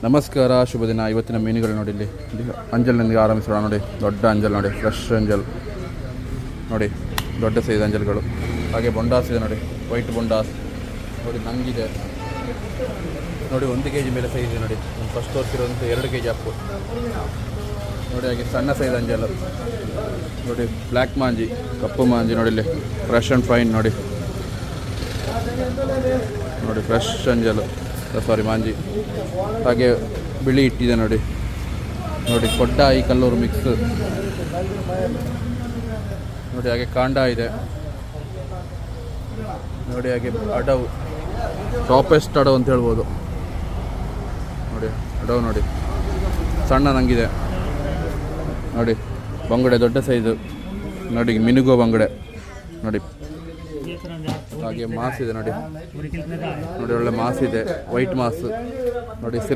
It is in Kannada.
ನಮಸ್ಕಾರ, ಶುಭ ದಿನ. ಇವತ್ತಿನ ಮೀನುಗಳು ನೋಡಿ, ಇಲ್ಲಿ ಅಂಜಲ್ನಿಂದ ಆರಂಭಿಸೋಣ. ನೋಡಿ, ದೊಡ್ಡ ಅಂಜಲ್ ನೋಡಿ, ಫ್ರೆಶ್ ಅಂಜಲ್ ನೋಡಿ, ದೊಡ್ಡ ಸೈಜ್ ಅಂಜಲ್ಗಳು. ಹಾಗೆ ಬೊಂಡಾಸ್ ಇದೆ ನೋಡಿ, ವೈಟ್ ಬೊಂಡಾಸ್ ನೋಡಿ, ನಂಗಿದೆ ನೋಡಿ, 1 kg ಮೇಲೆ ಸೈಜ್ ನೋಡಿ. ಫಸ್ಟ್ ತೋರಿಸಿರೋಂಥ 2 kg ಅಪ್ಪು ನೋಡಿ. ಹಾಗೆ ಸಣ್ಣ ಸೈಜ್ ಅಂಜಲ್ ನೋಡಿ, ಬ್ಲ್ಯಾಕ್ ಮಾಂಜಿ, ಕಪ್ಪು ಮಾಂಜಿ ನೋಡಿ, ಇಲ್ಲಿ ಫ್ರೆಶ್ ಆ್ಯಂಡ್ ಫೈನ್ ನೋಡಿ. ನೋಡಿ ಫ್ರೆಶ್ ಅಂಜಲ್, ಸಾರಿ ಮಾಂಜಿ. ಹಾಗೆ ಬಿಳಿ ಇಟ್ಟಿದೆ ನೋಡಿ. ನೋಡಿ ಕೊಡ್ಡ ಈ ಕಲ್ಲೂರು ಮಿಕ್ಸ್ ನೋಡಿ. ಹಾಗೆ ಕಾಂಡ ಇದೆ ನೋಡಿ. ಹಾಗೆ ಅಡವು, ಟಾಪೆಸ್ಟ್ ಅಡವು ಅಂತ ಹೇಳ್ಬೋದು ನೋಡಿ. ಅಡವು ನೋಡಿ, ಸಣ್ಣ ನಂಗಿದೆ ನೋಡಿ. ಬಂಗುಡೆ ದೊಡ್ಡ ಸೈಜು ನೋಡಿ, ಮಿನುಗೋ ಬಂಗುಡೆ ನೋಡಿ. ಹಾಗೆ ಮಾಸ್ ಇದೆ ನೋಡಿ, ನೋಡಿ ಒಳ್ಳೆ ಮಾಸ್ ಇದೆ, ವೈಟ್ ಮಾಸ್ ನೋಡಿ. ಸಿಲ್ವರ್